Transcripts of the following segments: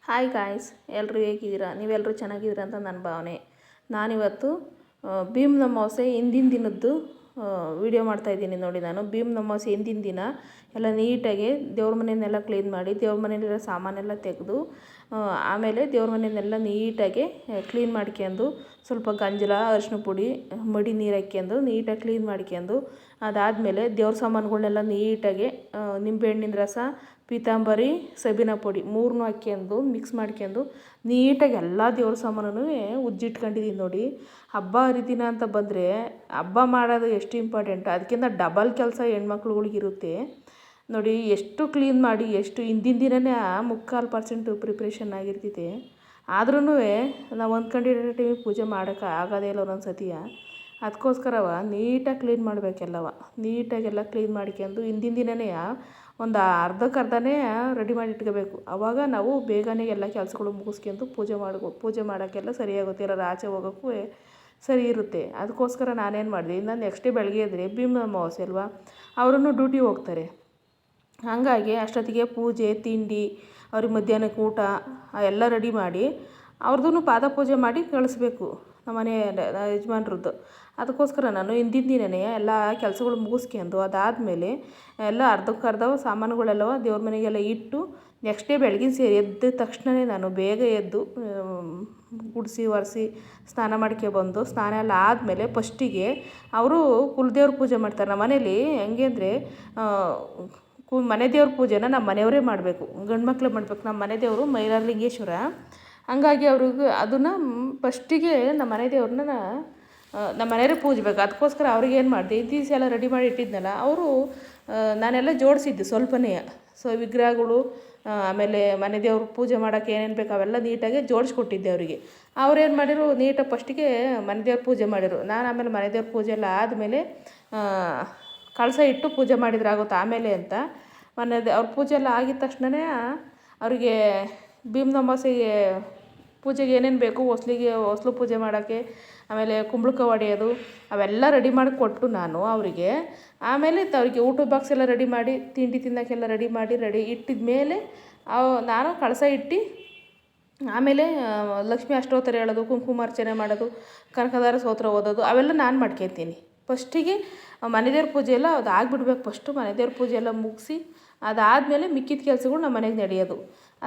Hi guys, ಎಲ್ಲರೂ ಹೇಗಿದ್ದೀರಾ? ನೀವೆಲ್ಲರೂ ಚೆನ್ನಾಗಿದ್ದೀರಾ ಅಂತ ನನ್ನ ಭಾವನೆ. ನಾನಿವತ್ತು ಭೀಮ್ ಅಮಾವಾಸ್ಯೆ ಹಿಂದಿನ ದಿನದ್ದು ವಿಡಿಯೋ ಮಾಡ್ತಾಯಿದ್ದೀನಿ ನೋಡಿ. ನಾನು ಭೀಮ್ ಅಮಾವಾಸ್ಯೆ ಹಿಂದಿನ ದಿನ ಎಲ್ಲ ನೀಟಾಗಿ ದೇವ್ರ ಮನೆಯನ್ನೆಲ್ಲ ಕ್ಲೀನ್ ಮಾಡಿ, ದೇವ್ರ ಮನೆಯಲ್ಲಿರೋ ಸಾಮಾನೆಲ್ಲ ತೆಗೆದು, ಆಮೇಲೆ ದೇವ್ರ ಮನೆಯನ್ನೆಲ್ಲ ನೀಟಾಗಿ ಕ್ಲೀನ್ ಮಾಡ್ಕೊಂಡು, ಸ್ವಲ್ಪ ಗಂಜಲ, ಅರಿಶಿನ ಪುಡಿ, ಮಡಿ ನೀರು ಹಾಕ್ಕೊಂಡು ನೀಟಾಗಿ ಕ್ಲೀನ್ ಮಾಡ್ಕೊಂಡು, ಅದಾದಮೇಲೆ ದೇವ್ರ ಸಾಮಾನುಗಳನ್ನೆಲ್ಲ ನೀಟಾಗಿ ನಿಂಬೆಹಣ್ಣಿನ ರಸ, ಪೀತಾಂಬರಿ, ಸಬೀನ ಪುಡಿ ಮೂರನ್ನೂ ಹಾಕ್ಕೊಂಡು ಮಿಕ್ಸ್ ಮಾಡ್ಕೊಂಡು ನೀಟಾಗಿ ಎಲ್ಲ ದೇವ್ರ ಸಾಮಾನೂ ಉಜ್ಜಿಟ್ಕೊಂಡಿದ್ದೀನಿ ನೋಡಿ. ಹಬ್ಬ ಹರಿದಿನ ಅಂತ ಬಂದರೆ ಹಬ್ಬ ಮಾಡೋದು ಎಷ್ಟು ಇಂಪಾರ್ಟೆಂಟ್, ಅದಕ್ಕಿಂತ ಡಬಲ್ ಕೆಲಸ ಹೆಣ್ಮಕ್ಳುಗಳಿಗಿರುತ್ತೆ ನೋಡಿ. ಎಷ್ಟು ಕ್ಲೀನ್ ಮಾಡಿ, ಎಷ್ಟು ಹಿಂದಿನ ದಿನವೇ 3/4% ಪ್ರಿಪ್ರೇಷನ್ ಆಗಿರ್ತೈತೆ. ಆದ್ರೂ ನಾವು ಅಂದ್ಕೊಂಡಿರೋ ಟೈಮಿಗೆ ಪೂಜೆ ಮಾಡೋಕ್ಕೆ ಆಗೋದೇ ಇಲ್ಲ ಒಂದೊಂದು ಸತಿಯ. ಅದಕ್ಕೋಸ್ಕರವ ನೀಟಾಗಿ ಕ್ಲೀನ್ ಮಾಡಬೇಕೆಲ್ಲವ. ನೀಟಾಗೆಲ್ಲ ಕ್ಲೀನ್ ಮಾಡ್ಕೊಂಡು ಹಿಂದಿನ ದಿನವೇ ಒಂದು ಅರ್ಧಕ್ಕರ್ಧನೇ ರೆಡಿ ಮಾಡಿ ಇಟ್ಕೋಬೇಕು. ಆವಾಗ ನಾವು ಬೇಗನೆ ಎಲ್ಲ ಕೆಲಸಗಳು ಮುಗಿಸ್ಕೊಂಡು ಪೂಜೆ ಮಾಡೋಕ್ಕೆಲ್ಲ ಸರಿಯಾಗುತ್ತೆ, ಎಲ್ಲರೂ ಆಚೆ ಹೋಗೋಕ್ಕೂ ಸರಿ ಇರುತ್ತೆ. ಅದಕ್ಕೋಸ್ಕರ ನಾನೇನು ಮಾಡಿದೆ, ಇನ್ನು ನೆಕ್ಸ್ಟ್ ಡೇ ಬೆಳಗ್ಗೆ ಇದ್ದರೆ ಭೀಮ್ ಅಮಾವಾಸ್ಯೆ ಅಲ್ವಾ, ಅವರನ್ನು ಡ್ಯೂಟಿ ಹೋಗ್ತಾರೆ. ಹಾಗಾಗಿ ಅಷ್ಟೊತ್ತಿಗೆ ಪೂಜೆ, ತಿಂಡಿ, ಅವ್ರಿಗೆ ಮಧ್ಯಾಹ್ನಕ್ಕೆ ಊಟ ಎಲ್ಲ ರೆಡಿ ಮಾಡಿ ಅವ್ರದ್ದು ಪಾದ ಪೂಜೆ ಮಾಡಿ ಕಳಿಸ್ಬೇಕು ನಮ್ಮ ಮನೆ ಯಜಮಾನ್ರದ್ದು. ಅದಕ್ಕೋಸ್ಕರ ನಾನು ಹಿಂದಿನ ದಿನವೇ ಎಲ್ಲ ಕೆಲಸಗಳು ಮುಗಿಸ್ಕೊಂಡು, ಅದಾದಮೇಲೆ ಎಲ್ಲ ಅರ್ಧಕ್ಕರ್ಧ ಸಾಮಾನುಗಳೆಲ್ಲವ ದೇವ್ರ ಮನೆಗೆಲ್ಲ ಇಟ್ಟು, ನೆಕ್ಸ್ಟ್ ಡೇ ಬೆಳಗಿನ ಸೇರಿ ಎದ್ದ ತಕ್ಷಣವೇ ನಾನು ಬೇಗ ಎದ್ದು ಗುಡಿಸಿ ಒರೆಸಿ ಸ್ನಾನ ಬಂದು, ಸ್ನಾನ ಎಲ್ಲ ಆದಮೇಲೆ ಫಸ್ಟಿಗೆ ಅವರು ಕುಲದೇವ್ರ ಪೂಜೆ ಮಾಡ್ತಾರೆ. ನಮ್ಮ ಮನೇಲಿ ಹೆಂಗೆ ಅಂದರೆ ಮನೆ ದೇವ್ರ ಪೂಜೆನ ನಮ್ಮ ಮನೆಯವರೇ ಮಾಡಬೇಕು, ಗಂಡು ಮಕ್ಕಳೇ ಮಾಡಬೇಕು. ನಮ್ಮ ಮನೆ ದೇವರು ಮೈಲಾರಲಿಂಗೇಶ್ವರ. ಹಂಗಾಗಿ ಅವ್ರಿಗೆ ಅದನ್ನು ಫಸ್ಟಿಗೆ ನಮ್ಮ ಮನೆ ದೇವ್ರನ್ನ ನಮ್ಮ ಮನೆಯವರೇ ಪೂಜಬೇಕು. ಅದಕ್ಕೋಸ್ಕರ ಅವ್ರಿಗೆ ಏನು ಮಾಡಿದೆ, ದಿವಸ ಎಲ್ಲ ರೆಡಿ ಮಾಡಿ ಇಟ್ಟಿದ್ನಲ್ಲ, ಅವರು ನಾನೆಲ್ಲ ಜೋಡಿಸಿದ್ದೆ ಸ್ವಲ್ಪನೇ. ವಿಗ್ರಹಗಳು, ಆಮೇಲೆ ಮನೆ ದೇವ್ರ ಪೂಜೆ ಮಾಡೋಕ್ಕೆ ಏನೇನು ಬೇಕು ಅವೆಲ್ಲ ನೀಟಾಗಿ ಜೋಡಿಸ್ಕೊಟ್ಟಿದ್ದೆ ಅವರಿಗೆ. ಅವ್ರೇನು ಮಾಡಿರು, ನೀಟಾಗಿ ಫಸ್ಟಿಗೆ ಮನೆ ದೇವ್ರ ಪೂಜೆ ಮಾಡಿರು. ನಾನು ಆಮೇಲೆ ಮನೆ ದೇವ್ರ ಪೂಜೆ ಎಲ್ಲ ಆದಮೇಲೆ ಕಳಸ ಇಟ್ಟು ಪೂಜೆ ಮಾಡಿದ್ರಾಗುತ್ತೆ ಆಮೇಲೆ ಅಂತ ಅವ್ರ ಪೂಜೆ ಎಲ್ಲ ಆಗಿದ ತಕ್ಷಣವೇ ಅವರಿಗೆ ಭೀಮ್ ಅಮಾವಾಸ್ಯೆಗೆ ಪೂಜೆಗೆ ಏನೇನು ಬೇಕು, ಹೊಸ್ಲು ಪೂಜೆ ಮಾಡೋಕ್ಕೆ, ಆಮೇಲೆ ಕುಂಬಳಕಾಯಿ ಹೊಡೆಯೋದು ಅವೆಲ್ಲ ರೆಡಿ ಮಾಡಿ ಕೊಟ್ಟು ನಾನು ಅವರಿಗೆ. ಆಮೇಲೆ ಅವರಿಗೆ ಊಟದ ಬಾಕ್ಸ್ ಎಲ್ಲ ರೆಡಿ ಮಾಡಿ, ತಿಂಡಿ ತಿನ್ನೋಕ್ಕೆಲ್ಲ ರೆಡಿ ಇಟ್ಟಿದ ಮೇಲೆ ನಾನು ಕಳಸ ಇಟ್ಟು ಆಮೇಲೆ ಲಕ್ಷ್ಮೀ ಅಷ್ಟೋತ್ತರ ಹೇಳೋದು, ಕುಂಕುಮಾರ್ಚನೆ ಮಾಡೋದು, ಕನಕದಾರ ಸ್ತೋತ್ರ ಓದೋದು ಅವೆಲ್ಲ ನಾನು ಮಾಡ್ಕೊತೀನಿ. ಫಸ್ಟಿಗೆ ಮನೆ ದೇವ್ರ ಪೂಜೆ ಎಲ್ಲ ಅದು ಆಗಿಬಿಡ್ಬೇಕು. ಫಸ್ಟು ಮನೆ ದೇವ್ರ ಪೂಜೆ ಎಲ್ಲ ಮುಗಿಸಿ ಅದಾದಮೇಲೆ ಮಿಕ್ಕಿದ ಕೆಲಸಗಳು ನಮ್ಮ ಮನೆಗೆ ನಡೆಯೋದು.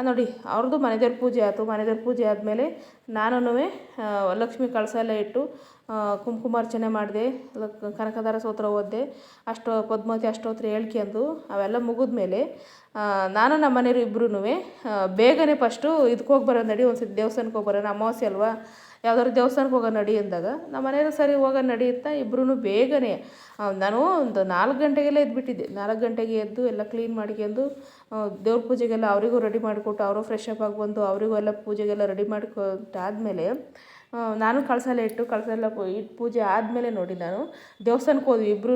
ನೋಡಿ, ಅವ್ರದ್ದು ಮನೆ ದೇವ್ರ ಪೂಜೆ ಆಯಿತು. ಮನೆ ದೇವ್ರ ಪೂಜೆ ಆದಮೇಲೆ ನಾನು ಲಕ್ಷ್ಮೀ ಕಳಸ ಎಲ್ಲ ಇಟ್ಟು ಕುಂಕುಮಾರ್ಚನೆ ಮಾಡಿದೆ, ಕನಕದಾರ ಸ್ತೋತ್ರ ಓದಿದೆ, ಪದ್ಮಾವತಿ ಅಷ್ಟೋತ್ತರ ಹೇಳ್ಕೊಂಡು ಅವೆಲ್ಲ ಮುಗಿದ್ಮೇಲೆ ನಾನು ನಮ್ಮ ಮನೆಯವರು ಇಬ್ಬರೂ ಬೇಗನೆ ಫಸ್ಟು ಇದಕ್ಕೆ ಹೋಗಿ ಬರೋದು ನಡಿ, ಒಂದು ಸತಿ ದೇವಸ್ಥಾನಕ್ಕೆ ಹೋಗಿ ಬರೋಣ, ಅಮಾವಾಸ್ಯೆ ಅಲ್ವಾ, ಯಾವ್ದಾದ್ರು ದೇವಸ್ಥಾನಕ್ಕೆ ಹೋಗೋ ನಡಿ ಅಂದಾಗ ನಮ್ಮ ಮನೆಯವರು ಸರಿ ಹೋಗೋ ನಡೆಯುತ್ತಾ ಇಬ್ಬರೂ ಬೇಗನೆ. ನಾನು ಒಂದು 4 ಗಂಟೆಗೆಲ್ಲ ಎದ್ದುಬಿಟ್ಟಿದ್ದೆ. 4 ಗಂಟೆಗೆ ಎದ್ದು ಎಲ್ಲ ಕ್ಲೀನ್ ಮಾಡ್ಕೊಂಡು ದೇವ್ರ ಪೂಜೆಗೆಲ್ಲ ಅವರಿಗೂ ರೆಡಿ ಮಾಡಿಕೊಟ್ಟು, ಅವರು ಫ್ರೆಶ್ ಅಪ್ ಆಗಿ ಬಂದು ಅವರಿಗೂ ಎಲ್ಲ ಪೂಜೆಗೆಲ್ಲ ರೆಡಿ ಮಾಡಿಕೊಟ್ಟಾದಮೇಲೆ ನಾನು ಕಳಸ ಎಲ್ಲ ಇಟ್ಟು ಪೂಜೆ ಆದಮೇಲೆ ನೋಡಿ ನಾನು ದೇವಸ್ಥಾನಕ್ಕೆ ಹೋದ್ವಿ ಇಬ್ಬರೂ.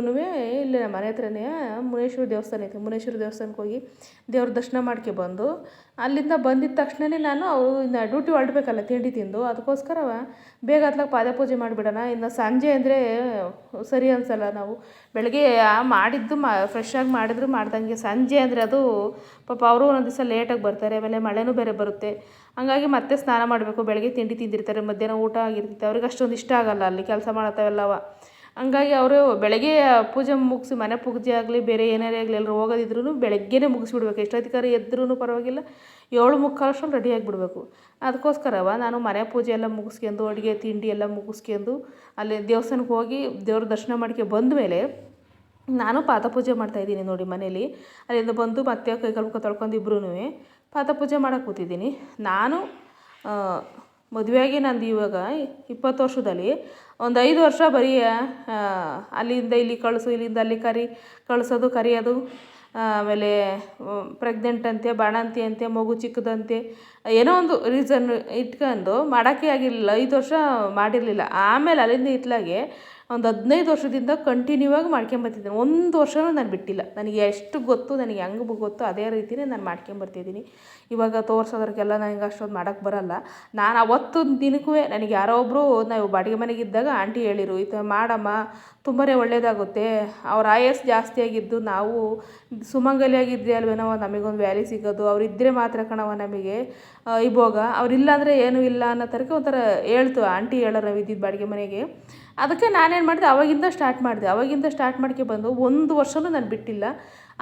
ಇಲ್ಲೇ ನಮ್ಮ ಮನೆ ಹತ್ರನೇ ಮುನೇಶ್ವರ ದೇವಸ್ಥಾನ ಐತೆ. ಮುನೇಶ್ವರ ದೇವಸ್ಥಾನಕ್ಕೆ ಹೋಗಿ ದೇವ್ರ ದರ್ಶನ ಬಂದು ಅಲ್ಲಿಂದ ಬಂದಿದ್ದ ತಕ್ಷಣವೇ ನಾನು ಇನ್ನು ಡ್ಯೂಟಿ ಹೊರಡ್ಬೇಕಲ್ಲ ತಿಂಡಿ ತಿಂದು, ಅದಕ್ಕೋಸ್ಕರ ಬೇಗ ಹತ್ಲಾಗ ಪಾದ ಪೂಜೆ ಮಾಡಿಬಿಡೋಣ. ಇನ್ನು ಸಂಜೆ ಅಂದರೆ ಸರಿ ಅನಿಸಲ್ಲ. ನಾವು ಬೆಳಗ್ಗೆ ಮಾಡಿದ್ದು ಫ್ರೆಶ್ ಆಗಿ ಮಾಡ್ದಂಗೆ ಸಂಜೆ ಅಂದರೆ ಅದು ಪಾಪ ಅವರು ಒಂದೊಂದು ದಿವಸ ಲೇಟಾಗಿ ಬರ್ತಾರೆ, ಆಮೇಲೆ ಮಳೆನೂ ಬೇರೆ ಬರುತ್ತೆ. ಹಂಗಾಗಿ ಮತ್ತೆ ಸ್ನಾನ ಮಾಡಬೇಕು. ಬೆಳಗ್ಗೆ ತಿಂಡಿ ತಿಂದಿರ್ತಾರೆ, ಮಧ್ಯಾಹ್ನ ಊಟ ಆಗಿರ್ತೈತೆ, ಅವ್ರಿಗೆ ಅಷ್ಟೊಂದು ಇಷ್ಟ ಆಗಲ್ಲ ಅಲ್ಲಿ ಕೆಲಸ ಮಾಡತ್ತವೆಲ್ಲವ. ಹಂಗಾಗಿ ಅವರು ಬೆಳಗ್ಗೆ ಪೂಜೆ ಮುಗಿಸಿ, ಮನೆ ಪೂಜೆ ಆಗಲಿ ಬೇರೆ ಏನಾರೇ ಆಗಲಿ ಎಲ್ಲರೂ ಹೋಗೋದಿದ್ರು ಬೆಳಗ್ಗೆನೇ ಮುಗಿಸ್ಬಿಡ್ಬೇಕು. ಎಷ್ಟೊತ್ತಿಗಾರು ಎದ್ರೂ ಪರವಾಗಿಲ್ಲ, 7:45 ಅಷ್ಟರಲ್ಲಿ ರೆಡಿ ಆಗಿಬಿಡ್ಬೇಕು. ಅದಕ್ಕೋಸ್ಕರವ ನಾನು ಮನೆ ಪೂಜೆ ಎಲ್ಲ ಮುಗಿಸ್ಕೊಂಡು, ಅಡುಗೆ ತಿಂಡಿ ಎಲ್ಲ ಮುಗಿಸ್ಕೊಂಡು ಅಲ್ಲಿ ದೇವಸ್ಥಾನಕ್ಕೆ ಹೋಗಿ ದೇವ್ರ ದರ್ಶನ ಬಂದ ಮೇಲೆ ನಾನು ಪಾದ ಪೂಜೆ ಮಾಡ್ತಾಯಿದ್ದೀನಿ ನೋಡಿ ಮನೇಲಿ. ಅಲ್ಲಿಂದ ಬಂದು ಮತ್ತೆ ಕೈಕಾಲು ಮುಖ ತೊಳ್ಕೊಂಡು ಇಬ್ಬರೂ ಪಾದ ಪೂಜೆ ಮಾಡೋಕ್ಕೆ ಕೂತಿದ್ದೀನಿ. ನಾನು ಮದುವೆಯಾಗಿ ನಂದು ಇವಾಗ 20 ವರ್ಷದಲ್ಲಿ ಒಂದು 5 ವರ್ಷ ಬರೀ ಅಲ್ಲಿಂದ ಇಲ್ಲಿ ಕಳಿಸು, ಇಲ್ಲಿಂದ ಅಲ್ಲಿ ಕಳಿಯೋದು, ಆಮೇಲೆ ಪ್ರೆಗ್ನೆಂಟ್ ಅಂತೆ, ಬಾಣಂತಿ ಅಂತೆ, ಮಗು ಚಿಕ್ಕದಂತೆ, ಏನೋ ಒಂದು ರೀಸನ್ ಇಟ್ಕೊಂಡು ಮಾಡೋಕ್ಕೆ ಆಗಿರಲಿಲ್ಲ. 5 ವರ್ಷ ಮಾಡಿರಲಿಲ್ಲ. ಆಮೇಲೆ ಅಲ್ಲಿಂದ ಇತ್ಲಾಗೆ ಒಂದು 15 ವರ್ಷದಿಂದ ಕಂಟಿನ್ಯೂ ಆಗಿ ಮಾಡ್ಕೊಂಬರ್ತಿದ್ದೀನಿ. ಒಂದು ವರ್ಷವೂ ನಾನು ಬಿಟ್ಟಿಲ್ಲ. ನನಗೆ ಎಷ್ಟು ಗೊತ್ತು, ನನಗೆ ಹೆಂಗೆ ಗೊತ್ತು ಅದೇ ರೀತಿಯೇ ನಾನು ಮಾಡ್ಕೊಂಬರ್ತಿದ್ದೀನಿ. ಇವಾಗ ತೋರ್ಸೋದ್ರಿಗೆಲ್ಲ ನನಗೆ ಅಷ್ಟೊಂದು ಮಾಡೋಕ್ಕೆ ಬರೋಲ್ಲ. ನಾನು ಅವತ್ತೊಂದು ದಿನಕ್ಕೂ ನನಗೆ ಯಾರೋ ಒಬ್ಬರು, ನಾವು ಬಾಡಿಗೆ ಮನೆಗಿದ್ದಾಗ ಆಂಟಿ ಹೇಳಿರು, ಈ ಥರ ಮಾಡಮ್ಮ ತುಂಬಾ ಒಳ್ಳೆಯದಾಗುತ್ತೆ, ಅವ್ರ ಆಯಸ್ಸು ಜಾಸ್ತಿ ಆಗಿದ್ದು, ನಾವು ಸುಮಂಗಲಿಯಾಗಿದ್ದರೆ ಅಲ್ವೇನೋ ನಮಗೊಂದು ವ್ಯಾಲಿ ಸಿಗೋದು, ಅವರಿದ್ದರೆ ಮಾತ್ರ ಕಣವ ನಮಗೆ ಇವಾಗ, ಅವರಿಲ್ಲ ಅಂದರೆ ಏನೂ ಇಲ್ಲ ಅನ್ನೋ ಥರಕ್ಕೆ ಒಂಥರ ಹೇಳ್ತು ಆಂಟಿ ಹೇಳೋರು ನಾವು ಇದ್ದಿದ್ದು ಬಾಡಿಗೆ ಮನೆಗೆ. ಅದಕ್ಕೆ ನಾನೇನು ಮಾಡಿದೆ, ಅವಾಗಿಂದ ಸ್ಟಾರ್ಟ್ ಬಂದು 1 ವರ್ಷವೂ ನಾನು ಬಿಟ್ಟಿಲ್ಲ.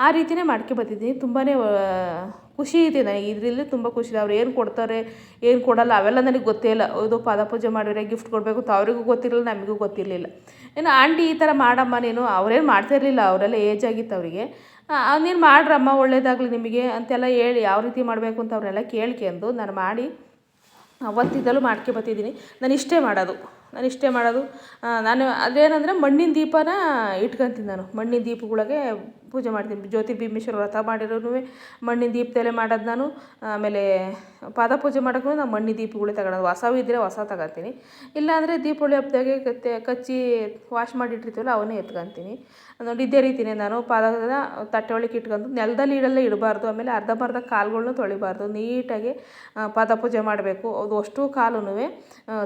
ಆ ರೀತಿಯೇ ಬರ್ತಿದ್ದೀನಿ. ತುಂಬಾ ಖುಷಿ ಇದೆ ನನಗೆ ಇದರಲ್ಲಿ, ತುಂಬ ಖುಷಿ ಇದೆ. ಅವ್ರು ಏನು ಕೊಡ್ತಾರೆ ಏನು ಕೊಡಲ್ಲ ಅವೆಲ್ಲ ನನಗೆ ಗೊತ್ತೇ ಇಲ್ಲ. ಇದು ಪಾದಪೂಜೆ ಮಾಡಿದ್ರೆ ಗಿಫ್ಟ್ ಕೊಡಬೇಕು ಅಂತ ಅವರಿಗೂ ಗೊತ್ತಿರಲಿಲ್ಲ, ನಮಗೂ ಗೊತ್ತಿರಲಿಲ್ಲ. ಏನು ಆಂಟಿ ಈ ಥರ ಮಾಡಮ್ಮ ನೀನು, ಅವರೇನು ಮಾಡ್ತಾಯಿರಲಿಲ್ಲ, ಅವರೆಲ್ಲ ಏಜ್ ಆಗಿತ್ತು ಅವರಿಗೆ. ನೀನು ಮಾಡ್ರಮ್ಮ ಒಳ್ಳೇದಾಗಲಿ ನಿಮಗೆ ಅಂತೆಲ್ಲ ಹೇಳಿ ಯಾವ ರೀತಿ ಮಾಡಬೇಕು ಅಂತ ಅವರೆಲ್ಲ ಕೇಳ್ಕೊಂಡು ನಾನು ಮಾಡಿ ಅವತ್ತಿದ್ದಲ್ಲೂ ಬರ್ತಿದ್ದೀನಿ. ನಾನು ಇಷ್ಟೇ ಮಾಡೋದು. ನಾನು ಅದೇನಂದರೆ ಮಣ್ಣಿನ ದೀಪನ ಇಟ್ಕೊತೀನಿ. ನಾನು ಮಣ್ಣಿನ ದೀಪಗಳಿಗೆ ಪೂಜೆ ಮಾಡ್ತೀನಿ. ಜ್ಯೋತಿರ್ಭೀಮೇಶ್ವರ ವ್ರತ ಮಾಡಿರೋನು ಮಣ್ಣಿನ ದೀಪದಲ್ಲೇ ಮಾಡೋದು ನಾನು. ಆಮೇಲೆ ಪಾದಪೂಜೆ ಮಾಡೋಕ್ಕೂ ನಾನು ಮಣ್ಣಿನ ದೀಪಗಳೇ ತಗೊಳೋದು. ಹೊಸವು ಇದ್ದರೆ ಹೊಸ ತಗೊತೀನಿ, ಇಲ್ಲಾಂದರೆ ದೀಪಾವಳಿ ಹಬ್ಬದಾಗೆ ಕಚ್ಚಿ ವಾಶ್ ಮಾಡಿಟ್ಟಿರ್ತೀವಲ್ಲ ಅವನ್ನೇ ಎತ್ಕೊತೀನಿ. ನೋಡಿ ಇದೇ ರೀತಿಯೇ ನಾನು ಪಾದದ ತಟ್ಟೆ ಒಳಗೆ ಇಟ್ಕೊಂಡು ನೆಲದಲ್ಲಿ ಇಡಬಾರ್ದು. ಆಮೇಲೆ ಅರ್ಧಂಬರ್ಧ ಕಾಲುಗಳ್ನೂ ತೊಳಿಬಾರ್ದು. ನೀಟಾಗಿ ಪಾದಪೂಜೆ ಮಾಡಬೇಕು. ಅದು ಅಷ್ಟು ಕಾಲೂ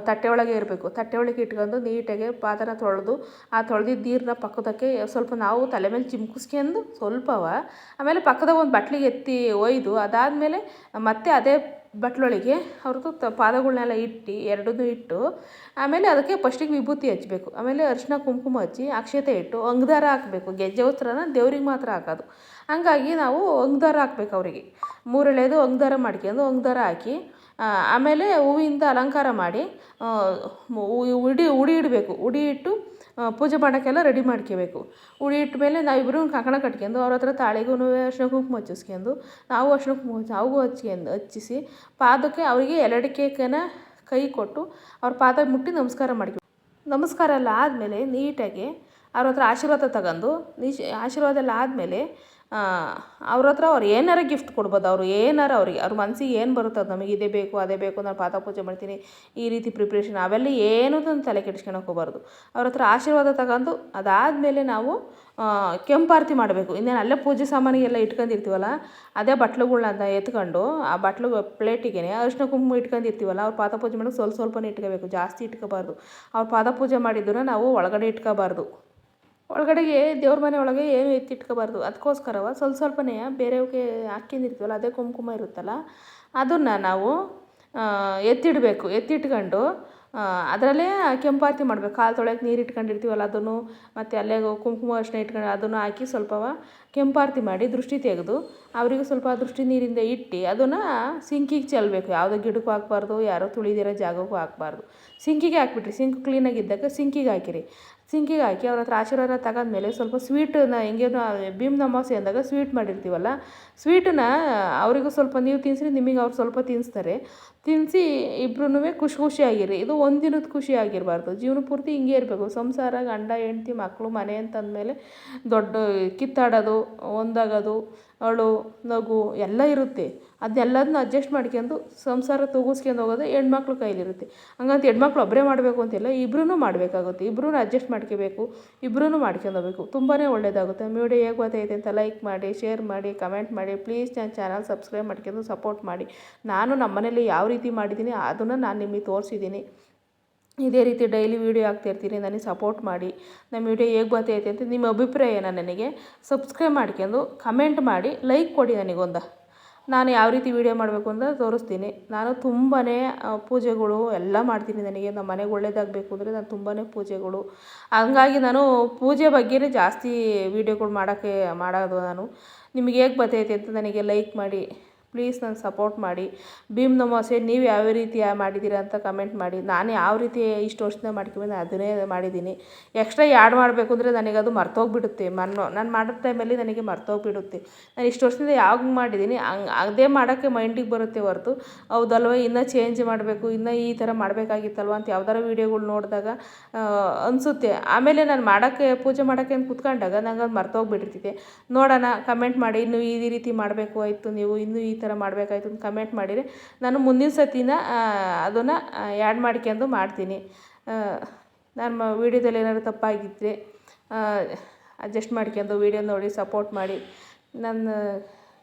ತಟ್ಟೆ ಒಳಗೆ ಇರಬೇಕು. ತಟ್ಟೆ ಒಳಗೆ ಇಟ್ಕೊಂಡು ನೀಟಾಗಿ ಪಾದನ ತೊಳೆದು ಆ ತೊಳೆದಿದ್ದ ನೀರನ್ನ ಪಕ್ಕದಕ್ಕೆ ಸ್ವಲ್ಪ ನಾವು ತಲೆ ಮೇಲೆ ಚಿಮ್ಕಿಸ್ಕೊಂಡು ಸ್ವಲ್ಪವ, ಆಮೇಲೆ ಪಕ್ಕದಾಗ ಒಂದು ಬಟ್ಲಿಗೆ ಎತ್ತಿ ಒಯ್ದು ಅದಾದಮೇಲೆ ಮತ್ತೆ ಅದೇ ಬಟ್ಲೊಳಗೆ ಅವ್ರದ್ದು ಪಾದಗಳನ್ನೆಲ್ಲ ಎರಡನ್ನೂ ಇಟ್ಟು ಆಮೇಲೆ ಅದಕ್ಕೆ ಫಸ್ಟಿಗೆ ವಿಭೂತಿ ಹಚ್ಚಬೇಕು. ಆಮೇಲೆ ಅರಿಶಿನ ಕುಂಕುಮ ಹಚ್ಚಿ ಅಕ್ಷತೆ ಇಟ್ಟು ಅಂಗದಾರ ಹಾಕಬೇಕು. ಗೆಜ್ಜೆ ವಸ್ತ್ರನ ದೇವ್ರಿಗೆ ಮಾತ್ರ ಹಾಕೋದು. ಹಂಗಾಗಿ ನಾವು ಅಂಗದಾರ ಹಾಕ್ಬೇಕು. ಅವರಿಗೆ 3 ಎಳೆದು ಅಂಗದಾರ ಮಾಡ್ಕೊಂಡು ಅಂಗದಾರ ಹಾಕಿ ಆಮೇಲೆ ಹೂವಿಂದ ಅಲಂಕಾರ ಮಾಡಿ ಉಡಿ ಇಡಬೇಕು. ಉಡಿ ಇಟ್ಟು ಪೂಜೆ ಮಾಡೋಕ್ಕೆಲ್ಲ ರೆಡಿ ಮಾಡ್ಕೋಬೇಕು. ಉಡಿ ಇಟ್ಟ ಮೇಲೆ ನಾವಿಬ್ಬರು ಕಂಕಣ ಕಟ್ಕೊಂಡು ಅವ್ರ ಹತ್ರ ತಾಳಿಗೂ ಅರಿಶಿನ ಕುಂಕುಮ ಹಚ್ಚಿಸ್ಕೊಂಡು ನಾವು ಅರಿಶಿನ ಕುಂಕುಮ ಅವ್ರಿಗೂ ಹಚ್ಚಿಸಿ ಪಾದಕ್ಕೆ ಅವರಿಗೆ ಎರಡಕ್ಕೇನ ಕೈ ಕೊಟ್ಟು ಅವ್ರ ಪಾದ ಮುಟ್ಟಿ ನಮಸ್ಕಾರ ಎಲ್ಲ ಆದಮೇಲೆ ನೀಟಾಗಿ ಅವ್ರ ಹತ್ರ ಆಶೀರ್ವಾದ ತಗೊಂಡು ಆಶೀರ್ವಾದ ಎಲ್ಲ ಆದಮೇಲೆ ಅವ್ರ ಹತ್ರ ಅವ್ರು ಏನಾರ ಗಿಫ್ಟ್ ಕೊಡ್ಬೋದು. ಅವ್ರ ಮನಸ್ಸಿಗೆ ಏನು ಬರುತ್ತೋ ಅದು, ನಮಗೆ ಇದೇ ಬೇಕು ಅದೇ ಬೇಕು, ನಾನು ಪಾದ ಪೂಜೆ ಮಾಡ್ತೀನಿ ಈ ರೀತಿ ಪ್ರಿಪ್ರೇಷನ್ ಅವೆಲ್ಲ ಏನೂ ತಲೆ ಕೆಡಿಸ್ಕೊಳಕ್ಕೆ ಹೋಗ್ಬಾರ್ದು. ಅವ್ರ ಹತ್ರ ಆಶೀರ್ವಾದ ತಗೊಂಡು ಅದಾದಮೇಲೆ ನಾವು ಕೆಂಪಾರತಿ ಮಾಡಬೇಕು. ಇನ್ನೇನು ಅಲ್ಲೇ ಪೂಜೆ ಸಾಮಾನಿಗೆಲ್ಲ ಇಟ್ಕೊಂಡಿರ್ತೀವಲ್ಲ ಅದೇ ಬಟ್ಲುಗಳ್ನ ಎತ್ಕೊಂಡು ಆ ಬಟ್ಲು ಪ್ಲೇಟಿಗೆ ಅರಿಶಿನ ಕುಂಕುಮ ಇಟ್ಕೊಂಡಿರ್ತೀವಲ್ಲ ಅವ್ರ ಪಾದ ಪೂಜೆ ಮಾಡೋಕೆ ಸ್ವಲ್ಪನೇ ಇಟ್ಕೋಬೇಕು, ಜಾಸ್ತಿ ಇಟ್ಕೋಬಾರ್ದು. ಅವ್ರ ಪಾದ ಪೂಜೆ ಮಾಡಿದ್ದನ್ನು ನಾವು ಒಳಗಡೆ ಇಟ್ಕೋಬಾರ್ದು. ಒಳಗಡೆಗೆ ದೇವ್ರ ಮನೆ ಒಳಗೆ ಏನು ಎತ್ತಿಟ್ಕೋಬಾರ್ದು. ಅದಕ್ಕೋಸ್ಕರವ ಸ್ವಲ್ಪನೇ ಬೇರೆಯವ್ರಿಗೆ ಹಾಕ್ಕೊಂಡಿರ್ತೀವಲ್ಲ ಅದೇ ಕುಂಕುಮ ಇರುತ್ತಲ್ಲ ಅದನ್ನು ನಾವು ಎತ್ತಿಟ್ಕೊಂಡು ಅದರಲ್ಲೇ ಕೆಂಪಾರತಿ ಮಾಡಬೇಕು. ಕಾಲು ತೊಳೆಯೋಕೆ ನೀರು ಇಟ್ಕೊಂಡಿರ್ತೀವಲ್ಲ ಅದನ್ನು, ಮತ್ತು ಅಲ್ಲೇ ಕುಂಕುಮ ಅರಿಶಿನ ಇಟ್ಕೊಂಡು ಅದನ್ನು ಹಾಕಿ ಸ್ವಲ್ಪವ ಕೆಂಪಾರತಿ ಮಾಡಿ ದೃಷ್ಟಿ ತೆಗೆದು ಅವರಿಗೂ ಸ್ವಲ್ಪ ದೃಷ್ಟಿ ನೀರಿಂದ ಇಟ್ಟು ಅದನ್ನು ಸಿಂಕಿಗೆ ಚೆಲ್ಲಬೇಕು. ಯಾವುದೋ ಗಿಡಕ್ಕೂ ಹಾಕ್ಬಾರ್ದು, ಯಾರೋ ತುಳಿದಿರೋ ಜಾಗಕ್ಕೂ ಹಾಕ್ಬಾರ್ದು. ಸಿಂಕಿಗೆ ಹಾಕ್ಬಿಟ್ರಿ. ಸಿಂಕ್ ಕ್ಲೀನಾಗಿದ್ದಾಗ ಸಿಂಕಿಗೆ ಹಾಕಿರಿ. ಸಿಂಕಿಗೆ ಹಾಕಿ ಅವ್ರ ಹತ್ರ ಆಶೀರ್ವಾದ ತಗೊಂಡ್ಮೇಲೆ ಸ್ವಲ್ಪ ಸ್ವೀಟನ್ನ ಹೆಂಗೇನೋ ಭೀಮನ ಅಮಾವಾಸ್ಯೆ ಅಂದಾಗ ಸ್ವೀಟ್ ಮಾಡಿರ್ತೀವಲ್ಲ ಸ್ವೀಟನ್ನ ಅವರಿಗೂ ಸ್ವಲ್ಪ ನೀವು ತಿನ್ನಿಸ್ರಿ, ನಿಮಗೆ ಅವ್ರು ಸ್ವಲ್ಪ ತಿನ್ನಿಸ್ತಾರೆ. ತಿನ್ನಿಸಿ ಇಬ್ಬರೂ ಖುಷಿಯಾಗಿರಿ. ಇದು ಒಂದು ದಿನದ ಖುಷಿ ಆಗಿರಬಾರ್ದು, ಜೀವನ ಪೂರ್ತಿ ಹಿಂಗೆ ಇರಬೇಕು. ಸಂಸಾರ, ಗಂಡ ಹೆಂಡ್ತಿ, ಮಕ್ಕಳು, ಮನೆ ಅಂತಂದಮೇಲೆ ದೊಡ್ಡ ಕಿತ್ತಾಡೋದು, ಒಂದಾಗೋದು, ಅಳು ನಗು ಎಲ್ಲ ಇರುತ್ತೆ. ಅದನ್ನೆಲ್ಲದನ್ನ ಅಡ್ಜಸ್ಟ್ ಮಾಡ್ಕೊಂಡು ಸಂಸಾರ ತೂಗಿಸ್ಕೊಂಡು ಹೋಗೋದು ಹೆಣ್ಮಕ್ಳು ಕೈಲಿರುತ್ತೆ. ಹಂಗಂತ ಹೆಣ್ಮಕ್ಳು ಒಬ್ಬರೇ ಮಾಡಬೇಕು ಅಂತಿಲ್ಲ, ಇಬ್ಬರೂ ಮಾಡಬೇಕಾಗುತ್ತೆ. ಇಬ್ಬರೂ ಅಡ್ಜಸ್ಟ್ ಮಾಡ್ಕೋಬೇಕು, ಇಬ್ಬರೂ ಮಾಡ್ಕೊಂಡು ಹೋಗ್ಬೇಕು. ತುಂಬಾ ಒಳ್ಳೆಯದಾಗುತ್ತೆ. ನಮ್ಮ ವಿಡಿಯೋ ಹೇಗೆ ಗೊತ್ತೈತೆ ಅಂತ ಲೈಕ್ ಮಾಡಿ, ಶೇರ್ ಮಾಡಿ, ಕಮೆಂಟ್ ಮಾಡಿ. ಪ್ಲೀಸ್ ನನ್ನ ಚಾನಲ್ ಸಬ್ಸ್ಕ್ರೈಬ್ ಮಾಡ್ಕೊಂಡು ಸಪೋರ್ಟ್ ಮಾಡಿ. ನಾನು ನಮ್ಮ ಮನೇಲಿ ಯಾವ ರೀತಿ ಮಾಡಿದ್ದೀನಿ ಅದನ್ನು ನಾನು ನಿಮಗೆ ತೋರಿಸಿದ್ದೀನಿ. ಇದೇ ರೀತಿ ಡೈಲಿ ವೀಡಿಯೋ ಹಾಕ್ತಿರ್ತೀನಿ. ನನಗೆ ಸಪೋರ್ಟ್ ಮಾಡಿ. ನಮ್ಮ ವಿಡಿಯೋ ಹೇಗೆ ಬರ್ತೈತೆ ಅಂತ ನಿಮ್ಮ ಅಭಿಪ್ರಾಯನ ನನಗೆ ಸಬ್ಸ್ಕ್ರೈಬ್ ಮಾಡ್ಕೊಂಡು ಕಮೆಂಟ್ ಮಾಡಿ, ಲೈಕ್ ಕೊಡಿ. ನಾನು ಯಾವ ರೀತಿ ವೀಡಿಯೋ ಮಾಡಬೇಕು ಅಂತ ತೋರಿಸ್ತೀನಿ. ನಾನು ತುಂಬಾ ಪೂಜೆಗಳು ಎಲ್ಲ ಮಾಡ್ತೀನಿ. ನನಗೆ ನಮ್ಮ ಮನೆಗೆ ಒಳ್ಳೇದಾಗಬೇಕು ಅಂದರೆ ನಾನು ತುಂಬಾ ಪೂಜೆಗಳು, ಹಂಗಾಗಿ ನಾನು ಪೂಜೆ ಬಗ್ಗೆನೇ ಜಾಸ್ತಿ ವೀಡಿಯೋಗಳು ಮಾಡೋದು. ನಾನು ನಿಮಗೆ ಹೇಗೆ ಬರ್ತೈತೆ ಅಂತ ನನಗೆ ಲೈಕ್ ಮಾಡಿ, ಪ್ಲೀಸ್ ನಾನು ಸಪೋರ್ಟ್ ಮಾಡಿ. ಭೀಮನ ಅಮಾವಾಸ್ಯೆ ನೀವು ಯಾವ ರೀತಿ ಮಾಡಿದ್ದೀರಾ ಅಂತ ಕಮೆಂಟ್ ಮಾಡಿ. ನಾನು ಯಾವ ರೀತಿ ಇಷ್ಟು ವರ್ಷದಿಂದ ಮಾಡ್ಕೊಂಬಂದು ಅದನ್ನೇ ಮಾಡಿದ್ದೀನಿ. ಎಕ್ಸ್ಟ್ರಾ ಆ್ಯಡ್ ಮಾಡಬೇಕು ಅಂದರೆ ನನಗದು ಮರ್ತೋಗ್ಬಿಡುತ್ತೆ. ನಾನು ಮಾಡೋ ಟೈಮಲ್ಲಿ ನನಗೆ ಮರ್ತೋಗ್ಬಿಡುತ್ತೆ. ನಾನು ಇಷ್ಟು ವರ್ಷದಿಂದ ಯಾವಾಗ ಮಾಡಿದ್ದೀನಿ ಅದೇ ಮಾಡೋಕ್ಕೆ ಮೈಂಡಿಗೆ ಬರುತ್ತೆ ಹೊರತು ಹೌದಲ್ವ ಇನ್ನೂ ಚೇಂಜ್ ಮಾಡಬೇಕು, ಇನ್ನೂ ಈ ಥರ ಮಾಡಬೇಕಾಗಿತ್ತಲ್ವ ಅಂತ ಯಾವ್ದಾರ ವೀಡಿಯೋಗಳು ನೋಡಿದಾಗ ಅನಿಸುತ್ತೆ. ಆಮೇಲೆ ನಾನು ಪೂಜೆ ಮಾಡೋಕ್ಕೆ ಅಂತ ಕುತ್ಕೊಂಡಾಗ ನಂಗೆ ಅದು ಮರ್ತೋಗ್ಬಿಟ್ಟಿರ್ತಿದೆ. ನೋಡೋಣ, ಕಮೆಂಟ್ ಮಾಡಿ. ಇನ್ನೂ ಈ ರೀತಿ ಮಾಡಬೇಕು ಆಯಿತು, ನೀವು ಇನ್ನೂ ಈ ಥರ ಮಾಡಬೇಕಾಯ್ತು ಅಂತ ಕಮೆಂಟ್ ಮಾಡಿದರೆ ನಾನು ಮುಂದಿನ ಸತಿನ ಅದನ್ನು ಆ್ಯಡ್ ಮಾಡ್ಕೊಂಡು ಮಾಡ್ತೀನಿ. ನಾನು ವೀಡಿಯೋದಲ್ಲಿ ಏನಾದ್ರು ತಪ್ಪಾಗಿದ್ದರೆ ಅಡ್ಜಸ್ಟ್ ಮಾಡ್ಕೊಂಡು ವೀಡಿಯೋ ನೋಡಿ ಸಪೋರ್ಟ್ ಮಾಡಿ. ನನ್ನ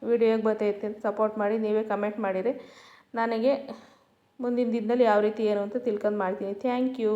ವೀಡಿಯೋ ಹೇಗೆ ಬರ್ತೈತೆ ಅಂತ ಸಪೋರ್ಟ್ ಮಾಡಿ. ನೀವೇ ಕಮೆಂಟ್ ಮಾಡಿರಿ ನನಗೆ ಮುಂದಿನ ದಿನದಲ್ಲಿ ಯಾವ ರೀತಿ ಏನು ಅಂತ ತಿಳ್ಕೊಂಡು ಮಾಡ್ತೀನಿ. Thank you.